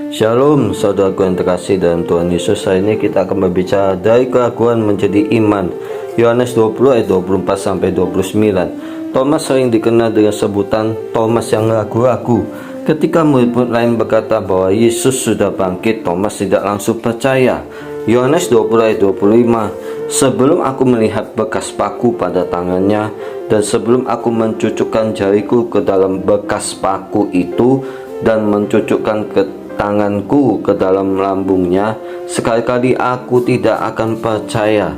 Shalom saudaraku yang terkasih dalam Tuhan Yesus. Hari ini kita akan berbicara dari keraguan menjadi iman. Yohanes 20 ayat 24-29. Thomas sering dikenal dengan sebutan Thomas yang ragu-ragu. Ketika murid-murid lain berkata bahwa Yesus sudah bangkit, Thomas tidak langsung percaya. Yohanes 20 ayat 25. Sebelum aku melihat bekas paku pada tangannya, dan sebelum aku mencucukkan jariku ke dalam bekas paku itu dan mencucukkan ke tanganku ke dalam lambungnya, sekali-kali aku tidak akan percaya.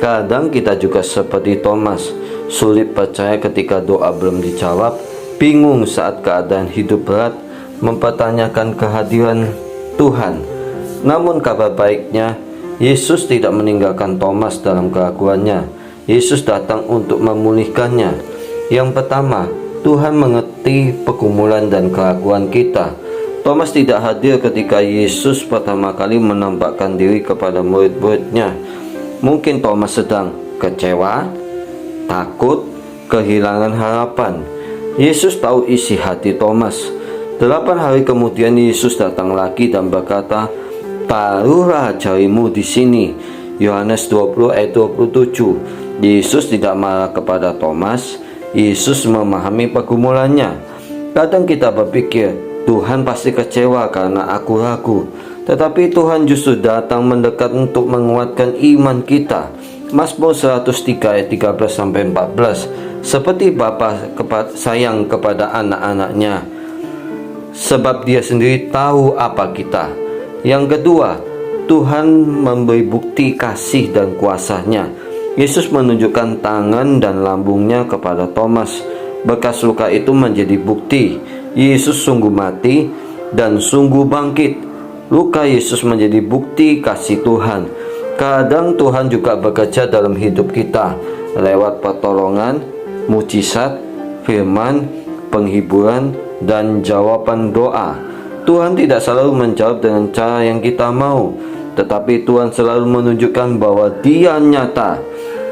Kadang kita juga seperti Thomas, sulit percaya ketika doa belum dijawab, bingung saat keadaan hidup berat, mempertanyakan kehadiran Tuhan. Namun kabar baiknya, Yesus tidak meninggalkan Thomas dalam keraguannya. Yesus datang untuk memulihkannya. Yang pertama, Tuhan mengerti pergumulan dan keraguan kita. Thomas tidak hadir ketika Yesus pertama kali menampakkan diri kepada murid-muridnya. Mungkin Thomas sedang kecewa, takut, kehilangan harapan. Yesus tahu isi hati Thomas. 8 hari kemudian Yesus datang lagi dan berkata, "Taruhlah jarimu di sini." Yohanes 20 ayat 27. Yesus tidak marah kepada Thomas. Yesus memahami pergumulannya. Kadang kita berpikir, Tuhan pasti kecewa karena aku ragu. Tetapi Tuhan justru datang mendekat untuk menguatkan iman kita. Mazmur 103 ayat 13-14. Seperti Bapa sayang kepada anak-anaknya, sebab Dia sendiri tahu apa kita. Yang kedua, Tuhan memberi bukti kasih dan kuasa-Nya. Yesus menunjukkan tangan dan lambungnya kepada Thomas. Bekas luka itu menjadi bukti Yesus sungguh mati dan sungguh bangkit. Luka Yesus menjadi bukti kasih Tuhan. Kadang Tuhan juga bekerja dalam hidup kita lewat pertolongan, mujizat, firman, penghiburan, dan jawaban doa. Tuhan tidak selalu menjawab dengan cara yang kita mau, tetapi Tuhan selalu menunjukkan bahwa Dia nyata.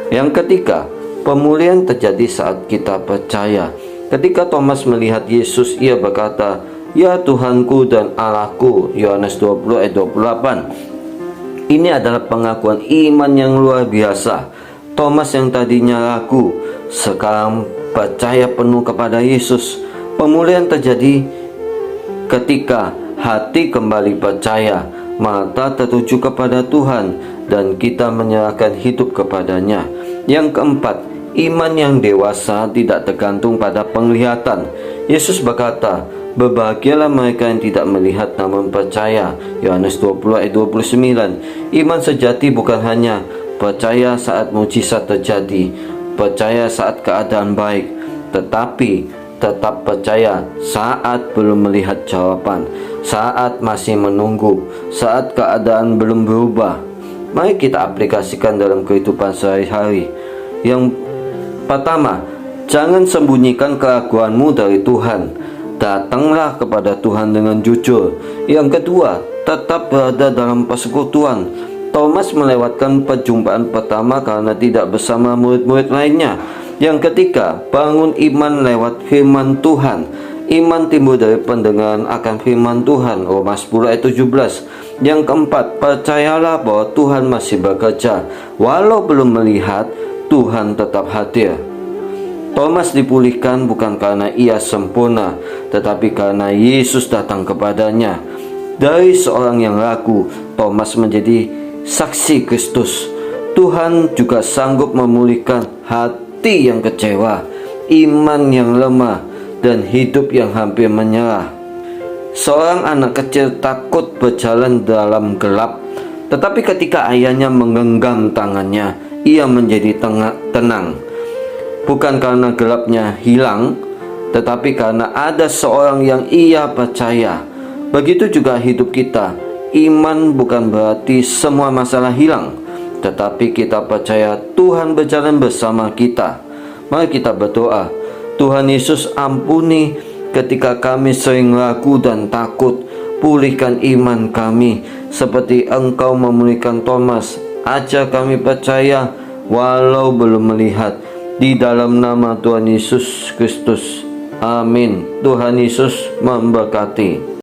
Yang ketiga, pemulihan terjadi saat kita percaya. Ketika Thomas melihat Yesus, ia berkata, "Ya Tuhanku dan Allahku." Yohanes 20 ayat 28. Ini adalah pengakuan iman yang luar biasa. Thomas yang tadinya ragu, sekarang percaya penuh kepada Yesus. Pemulihan terjadi ketika hati kembali percaya, mata tertuju kepada Tuhan, dan kita menyerahkan hidup kepadanya. Yang keempat, iman yang dewasa tidak tergantung pada penglihatan. Yesus berkata, "Berbahagialah mereka yang tidak melihat namun percaya." Yohanes 20 ayat 29. Iman sejati bukan hanya percaya saat mujizat terjadi, percaya saat keadaan baik, tetapi tetap percaya saat belum melihat jawaban, saat masih menunggu, saat keadaan belum berubah. Mari kita aplikasikan dalam kehidupan sehari-hari. Yang pertama, jangan sembunyikan keraguanmu dari Tuhan. Datanglah kepada Tuhan dengan jujur. Yang kedua, tetap berada dalam persekutuan. Thomas melewatkan perjumpaan pertama karena tidak bersama murid-murid lainnya. Yang ketiga, bangun iman lewat firman Tuhan. Iman timbul dari pendengaran akan firman Tuhan. Roma 10 ayat 17. Yang keempat, percayalah bahwa Tuhan masih bekerja. Walau belum melihat, Tuhan tetap hadir. Thomas dipulihkan bukan karena ia sempurna, tetapi karena Yesus datang kepadanya. Dari seorang yang ragu, Thomas menjadi saksi Kristus. Tuhan juga sanggup memulihkan hati yang kecewa, iman yang lemah, dan hidup yang hampir menyerah. Seorang anak kecil takut berjalan dalam gelap, tetapi ketika ayahnya menggenggam tangannya, ia menjadi tenang. Bukan karena gelapnya hilang, tetapi karena ada seorang yang ia percaya. Begitu juga hidup kita. Iman bukan berarti semua masalah hilang, tetapi kita percaya Tuhan berjalan bersama kita. Mari kita berdoa. Tuhan Yesus, ampuni ketika kami sering ragu dan takut. Pulihkan iman kami seperti Engkau memulihkan Thomas. Ajar kami percaya walau belum melihat. Di dalam nama Tuhan Yesus Kristus. Amin. Tuhan Yesus memberkati.